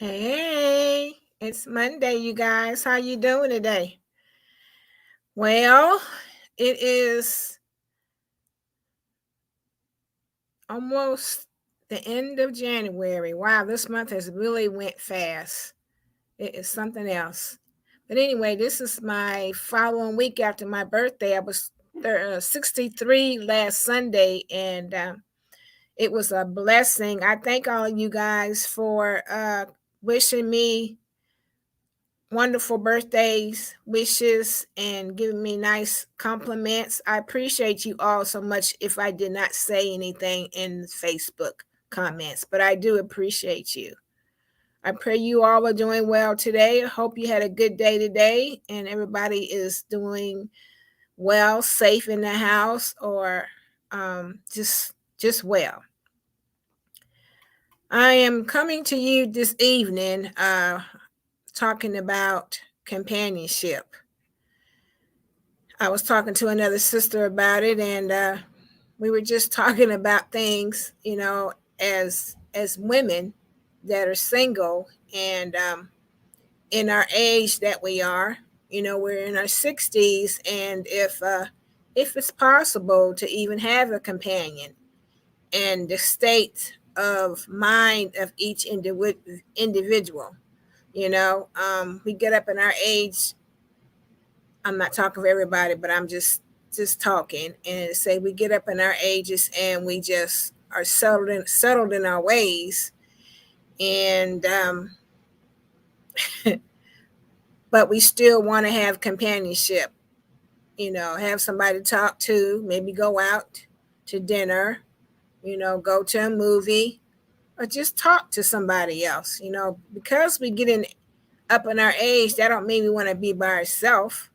Hey, it's Monday, you guys. How you doing today? Well, it is almost the end of January. Wow, this month has really went fast. It is something else. But anyway, this is my following week after my birthday. I was 63 last Sunday, and it was a blessing. I thank all of you guys for wishing me wonderful birthdays, wishes, and giving me nice compliments. I appreciate you all so much if I did not say anything in Facebook comments, but I do appreciate you. I pray you all are doing well today. I hope you had a good day today and everybody is doing well, safe in the house, or just well. I am coming to you this evening talking about companionship. I was talking to another sister about it, and we were just talking about things, as women that are single and in our age that we are. We're in our 60s, and if it's possible to even have a companion, and the state of mind of each individual. We get up in our age. I'm not talking for everybody, but I'm just talking and say we get up in our ages and we just are settled in our ways, and but we still want to have companionship. Have somebody to talk to, maybe go out to dinner, go to a movie, or just talk to somebody else. Because we get in up in our age, that don't mean we want to be by ourselves.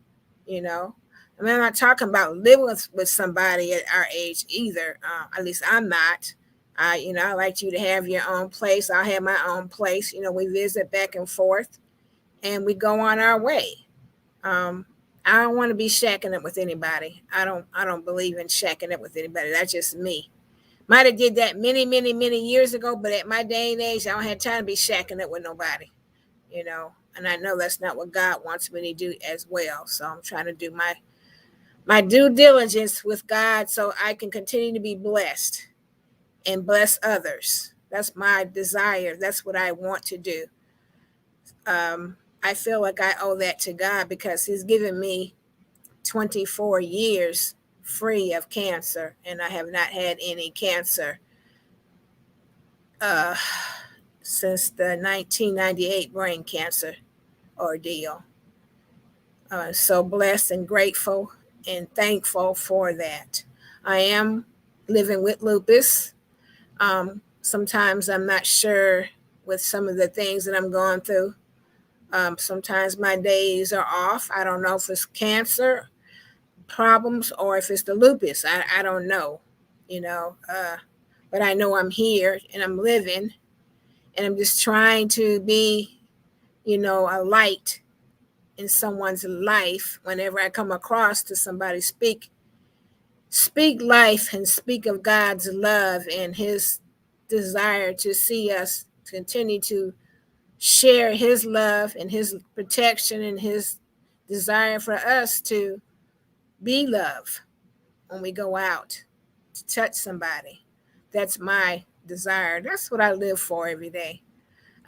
you know. I mean, I'm not talking about living with somebody at our age either. At least I'm not. I like you to have your own place. I have my own place. We visit back and forth, and we go on our way. Um, I don't want to be shacking up with anybody. I don't believe in shacking up with anybody. That's just me. Might have did that many, many, many years ago, but at my day and age, I don't have time to be shacking up with nobody. And I know that's not what God wants me to do as well. So I'm trying to do my due diligence with God so I can continue to be blessed and bless others. That's my desire. That's what I want to do. I feel like I owe that to God because He's given me 24 years free of cancer, and I have not had any cancer uh, since the 1998 brain cancer ordeal. So blessed and grateful and thankful for that. I am living with lupus. Sometimes I'm not sure with some of the things that I'm going through. Sometimes my days are off. I don't know if it's cancer problems or if it's the lupus. I don't know, you know. But I know I'm here and I'm living, and I'm just trying to be, a light in someone's life whenever I come across to somebody. Speak life and speak of God's love and His desire to see us continue to share His love and His protection and His desire for us to be love when we go out to touch somebody. That's my desire. That's what I live for every day.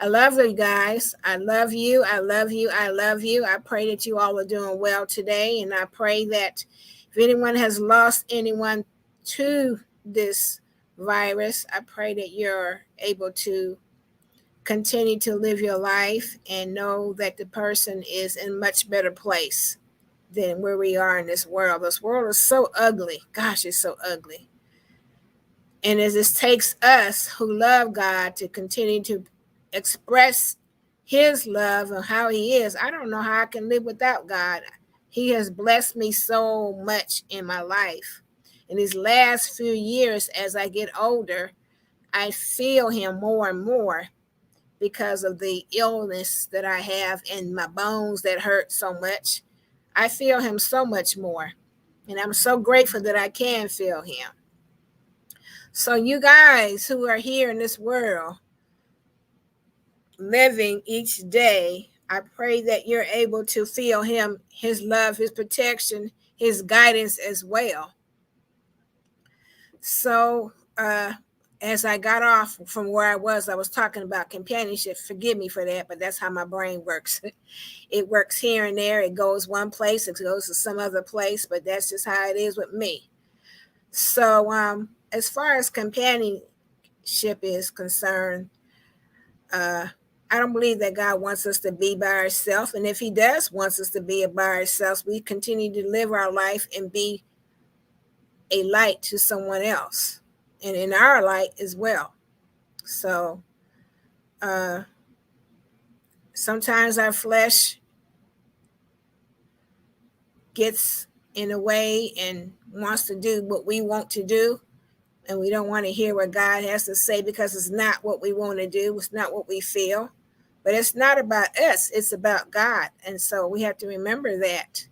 I love you guys. I love you. I love you. I love you. I pray that you all are doing well today. And I pray that if anyone has lost anyone to this virus, I pray that you're able to continue to live your life and know that the person is in a much better place than where we are in this world. This world is so ugly. Gosh, it's so ugly. And as it takes us who love God to continue to express His love and how He is, I don't know how I can live without God. He has blessed me so much in my life. In these last few years, as I get older, I feel Him more and more because of the illness that I have and my bones that hurt so much. I feel Him so much more. And I'm so grateful that I can feel Him. So, you guys who are here in this world, living each day, I pray that you're able to feel him, his love, his protection, his guidance as well. So, as I got off from where I was talking about companionship. Forgive me for that, but that's how my brain works. It works here and there. It goes one place, it goes to some other place, but that's just how it is with me. So, as far as companionship is concerned, uh, I don't believe that God wants us to be by ourselves. And if he does wants us to be by ourselves, we continue to live our life and be a light to someone else and in our light as well. So uh, sometimes our flesh gets in the way and wants to do what we want to do. And we don't want to hear what God has to say because it's not what we want to do. It's not what we feel. But it's not about us. It's about God. And so we have to remember that.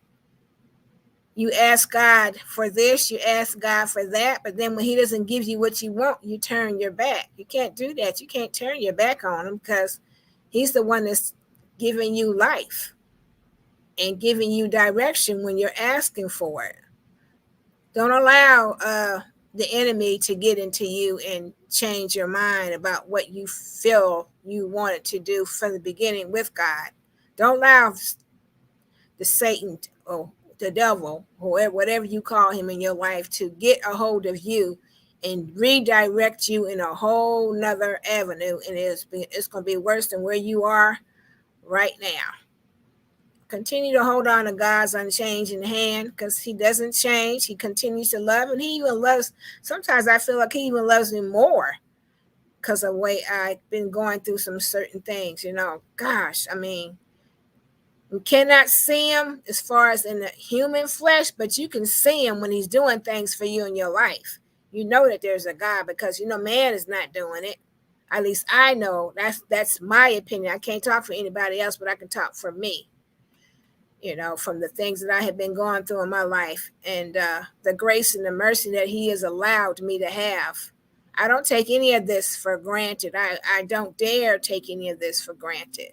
You ask God for this, you ask God for that, but then when he doesn't give you what you want, you turn your back. You can't do that. You can't turn your back on him because he's the one that's giving you life and giving you direction when you're asking for it. Don't allow the enemy to get into you and change your mind about what you feel you wanted to do from the beginning with God. Don't allow the Satan or the devil, or whatever you call him in your life, to get a hold of you and redirect you in a whole nother avenue. And it's going to be worse than where you are right now. Continue to hold on to God's unchanging hand because he doesn't change. He continues to love, and he even loves. Sometimes I feel like he even loves me more because of the way I've been going through some certain things. Gosh, I mean, you cannot see him as far as in the human flesh, but you can see him when he's doing things for you in your life. You know that there's a God because man is not doing it. At least I know. That's my opinion. I can't talk for anybody else, but I can talk for me. From the things that I have been going through in my life and the grace and the mercy that he has allowed me to have. I don't take any of this for granted. I don't dare take any of this for granted.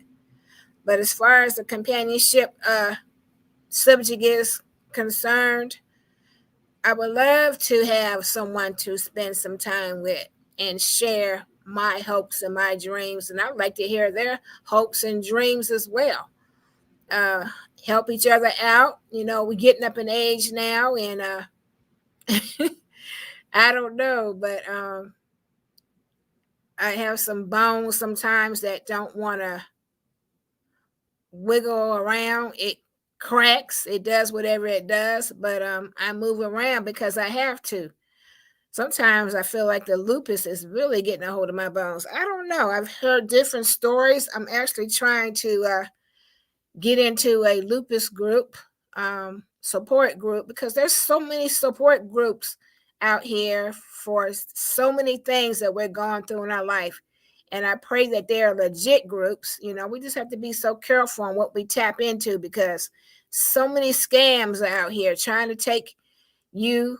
But as far as the companionship subject is concerned, I would love to have someone to spend some time with and share my hopes and my dreams. And I would like to hear their hopes and dreams as well. Help each other out. We're getting up in age now, and I don't know, but I have some bones sometimes that don't want to wiggle around. It cracks. It does whatever it does, but I move around because I have to. Sometimes I feel like the lupus is really getting a hold of my bones. I don't know. I've heard different stories. I'm actually trying to get into a lupus group, support group, because there's so many support groups out here for so many things that we're going through in our life. And I pray that they're legit groups. We just have to be so careful on what we tap into because so many scams are out here trying to take you,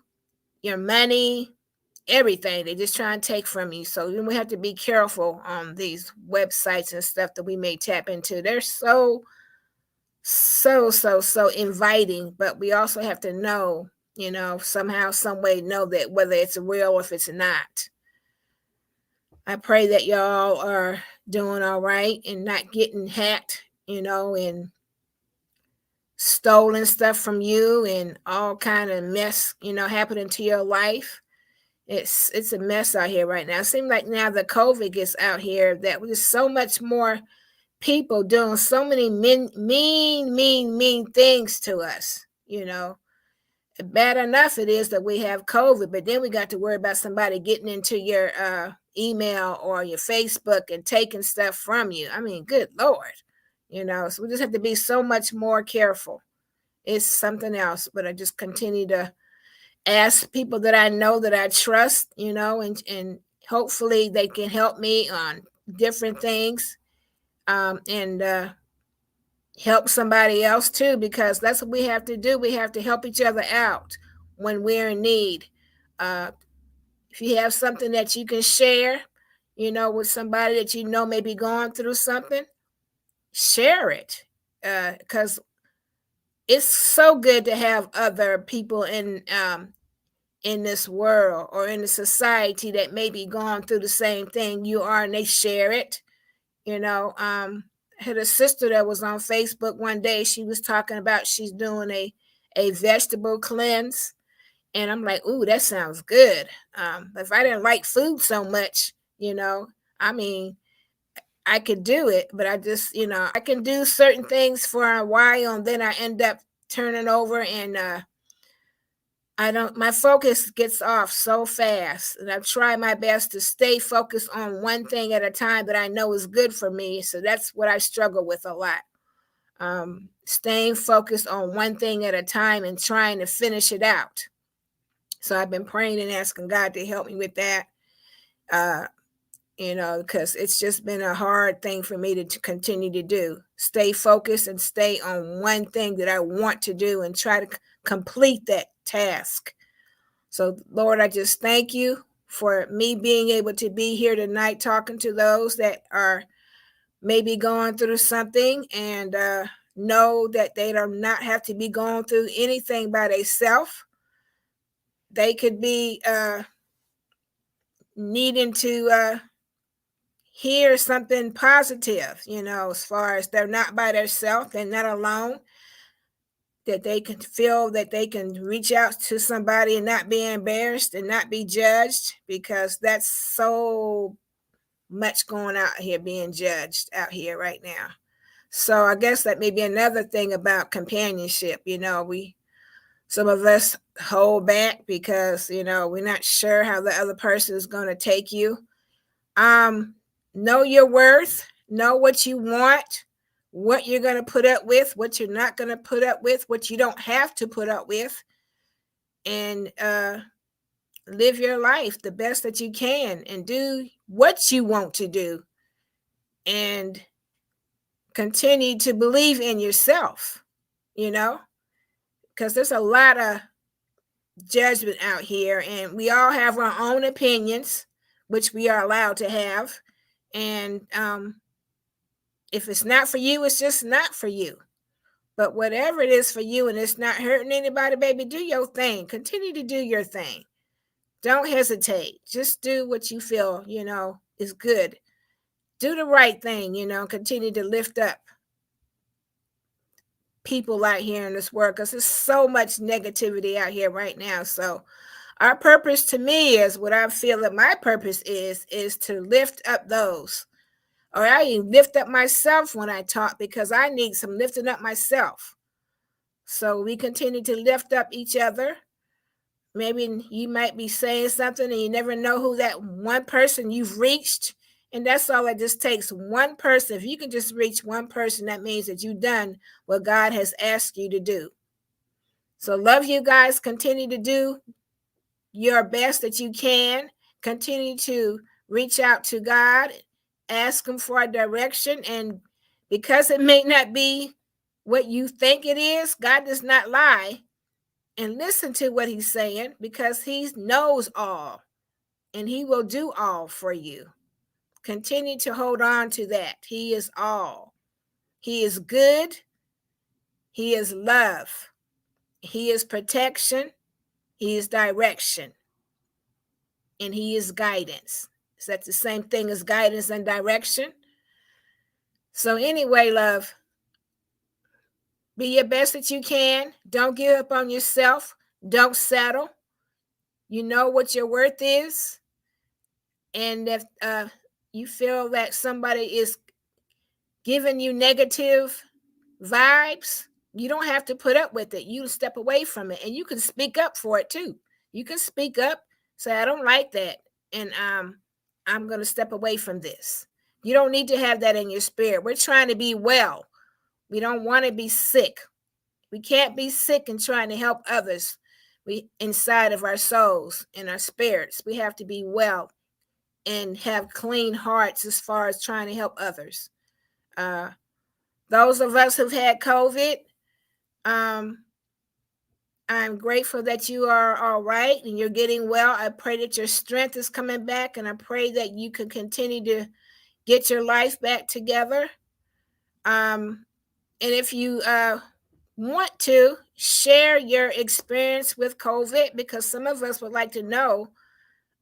your money, everything. They just try and take from you. So we have to be careful on these websites and stuff that we may tap into. They're so inviting, but we also have to know, somehow, some way know that whether it's real or if it's not. I pray that y'all are doing all right and not getting hacked, and stolen stuff from you and all kind of mess, happening to your life. It's a mess out here right now. It seems like now the COVID gets out here that there's so much more people doing so many mean things to us. Bad enough it is that we have COVID, but then we got to worry about somebody getting into your email or your Facebook and taking stuff from you. I mean, good Lord, so we just have to be so much more careful. It's something else, but I just continue to ask people that I know, that I trust, and hopefully they can help me on different things. And help somebody else too, because that's what we have to do. We have to help each other out when we're in need. If you have something that you can share, with somebody that may be going through something, share it. Because it's so good to have other people in this world or in the society that may be going through the same thing you are, and they share it. I had a sister that was on Facebook one day. She was talking about she's doing a vegetable cleanse. And I'm like, ooh, that sounds good. If I didn't like food so much, I mean, I could do it, but I just, I can do certain things for a while and then I end up turning over and my focus gets off so fast. And I try my best to stay focused on one thing at a time that I know is good for me. So that's what I struggle with a lot. Staying focused on one thing at a time and trying to finish it out. So I've been praying and asking God to help me with that. Because it's just been a hard thing for me to continue to do. Stay focused and stay on one thing that I want to do and try to complete that task. So, Lord, I just thank you for me being able to be here tonight talking to those that are maybe going through something and know that they do not have to be going through anything by themselves. They could be needing to hear something positive, as far as they're not by themselves, they're not alone, that they can feel that they can reach out to somebody and not be embarrassed and not be judged, because that's so much going out here being judged out here right now. So I guess that may be another thing about companionship. Some of us hold back because, we're not sure how the other person is going to take you. Know your worth, know what you want, what you're going to put up with, what you're not going to put up with, what you don't have to put up with, and live your life the best that you can and do what you want to do and continue to believe in yourself, because there's a lot of judgment out here and we all have our own opinions, which we are allowed to have. And if it's not for you, it's just not for you. But whatever it is for you and it's not hurting anybody, baby, do your thing. Continue to do your thing. Don't hesitate. Just do what you feel, is good. Do the right thing, continue to lift up people out here in this world, because there's so much negativity out here right now. So our purpose, to me, is what I feel that my purpose is to lift up those. Or I even lift up myself when I talk, because I need some lifting up myself. So we continue to lift up each other. Maybe you might be saying something and you never know who that one person you've reached. And that's all it just takes, one person. If you can just reach one person, that means that you've done what God has asked you to do. So love you guys. Continue to do your best that you can. Continue to reach out to God, ask him for a direction. And because it may not be what you think it is, God does not lie. And listen to what he's saying, because he knows all and he will do all for you. Continue to hold on to that. He is all. He is good. He is love. He is protection. He is direction. And he is guidance. Is that the same thing as guidance and direction? So anyway, love, be your best that you can. Don't give up on yourself. Don't settle. You know what your worth is. And if you feel that somebody is giving you negative vibes, you don't have to put up with it. You step away from it, and you can speak up for it too. You can speak up, say, I don't like that, and I'm going to step away from this. You don't need to have that in your spirit. We're trying to be well. We don't want to be sick. We can't be sick and trying to help others. We inside of our souls and our spirits, we have to be well and have clean hearts as far as trying to help others. Those of us who've had COVID, I'm grateful that you are all right and you're getting well. I pray that your strength is coming back, and I pray that you can continue to get your life back together. And if you want to share your experience with COVID, because some of us would like to know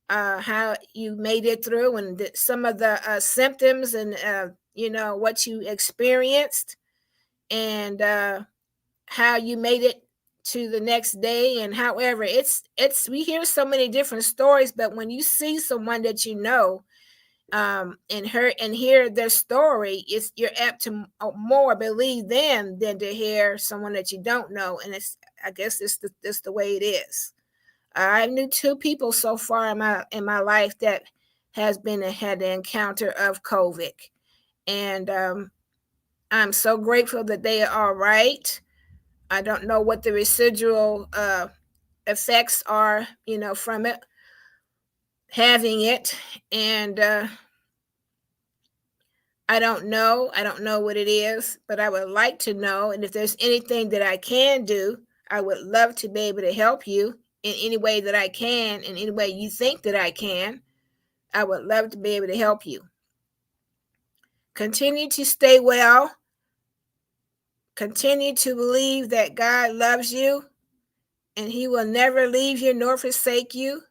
how you made it through and some of the symptoms and what you experienced, and how you made it to the next day. And however, it's we hear so many different stories, but when you see someone that you know, and hear their story, it's you're apt to more believe them than to hear someone that you don't know. And I guess it's the way it is. I knew two people so far in my life that had the encounter of COVID, and I'm so grateful that they are all right. I don't know what the residual effects are, from it having it, and I don't know. I don't know what it is, but I would like to know. And if there's anything that I can do, I would love to be able to help you in any way that I can, in any way you think that I can. I would love to be able to help you. Continue to stay well. Continue to believe that God loves you and He will never leave you nor forsake you.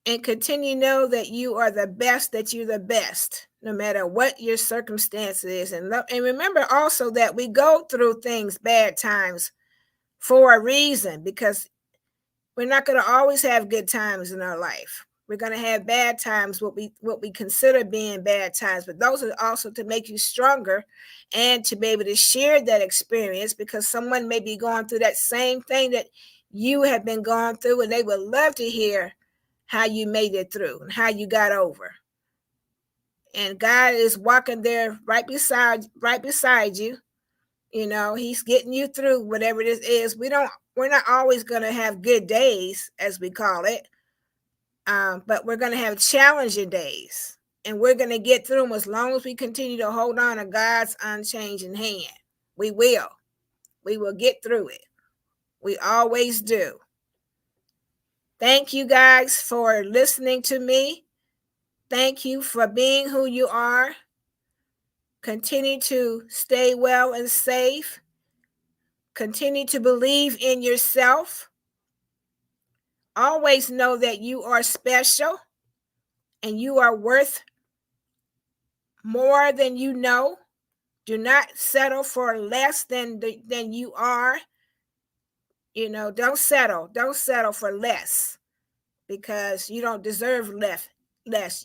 And continue to know that you are the best, that you're the best, no matter what your circumstance is. And remember also that we go through things, bad times, for a reason, because we're not going to always have good times in our life. We're going to have bad times, what we consider being bad times, but those are also to make you stronger and to be able to share that experience, because someone may be going through that same thing that you have been going through, and they would love to hear how you made it through and how you got over. And God is walking there right beside you. He's getting you through whatever this is. We're not always going to have good days, as we call it, but we're going to have challenging days, and we're going to get through them as long as we continue to hold on to God's unchanging hand. We will get through it. We always do. Thank you guys for listening to me. Thank you for being who you are. Continue to stay well and safe. Continue to believe in yourself. Always know that you are special and you are worth more than you know. Do not settle for less than you are. Don't settle. Don't settle for less, because you don't deserve less.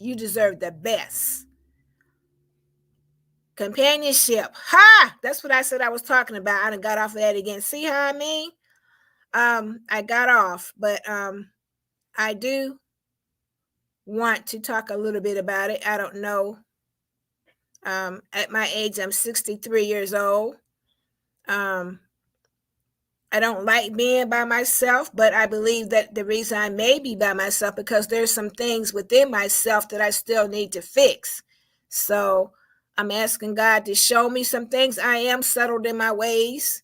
You deserve the best. Companionship. Ha! That's what I said I was talking about. I done got off of that again. See how I mean? I got off, but I do want to talk a little bit about it. I don't know. At my age, I'm 63 years old. I don't like being by myself, but I believe that the reason I may be by myself because there's some things within myself that I still need to fix. So I'm asking God to show me some things. I am settled in my ways.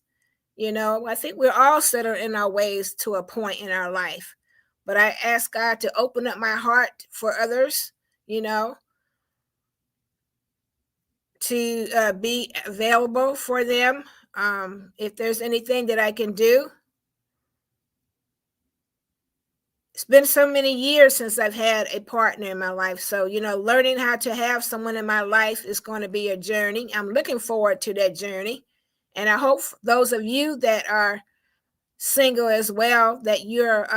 I think we're all settled in our ways to a point in our life. But I ask God to open up my heart for others, to be available for them. If there's anything that I can do. It's been so many years since I've had a partner in my life. So, learning how to have someone in my life is going to be a journey. I'm looking forward to that journey. And I hope those of you that are single as well, that you're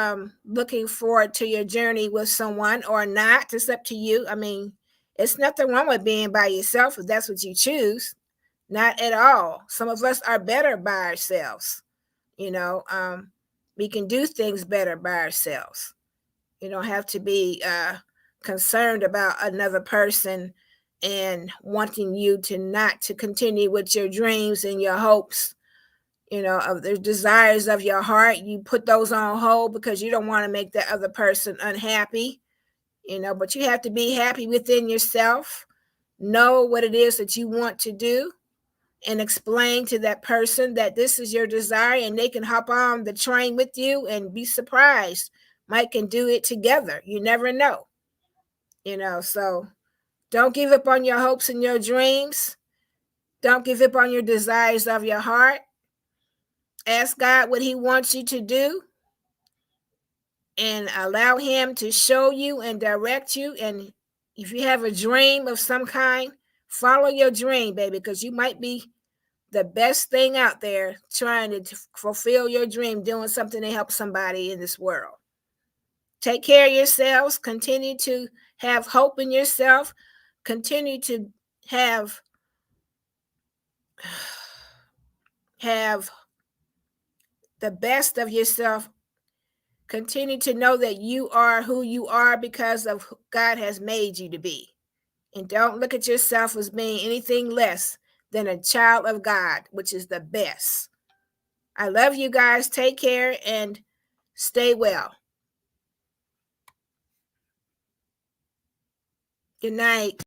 looking forward to your journey with someone or not. It's up to you. I mean, it's nothing wrong with being by yourself if that's what you choose. Not at all. Some of us are better by ourselves. We can do things better by ourselves. You don't have to be concerned about another person and wanting you to not to continue with your dreams and your hopes, of the desires of your heart. You put those on hold because you don't want to make the other person unhappy, but you have to be happy within yourself. Know what it is that you want to do. and explain to that person that this is your desire, and they can hop on the train with you and be surprised. Might can do it together. You never know. So don't give up on your hopes and your dreams. Don't give up on your desires of your heart. Ask God what he wants you to do and allow him to show you and direct you. And if you have a dream of some kind, follow your dream, baby, because you might be the best thing out there trying to fulfill your dream, doing something to help somebody in this world. Take care of yourselves. Continue to have hope in yourself. Continue to have the best of yourself. Continue to know that you are who you are because of who God has made you to be. And don't look at yourself as being anything less than a child of God, which is the best. I love you guys. Take care and stay well. Good night.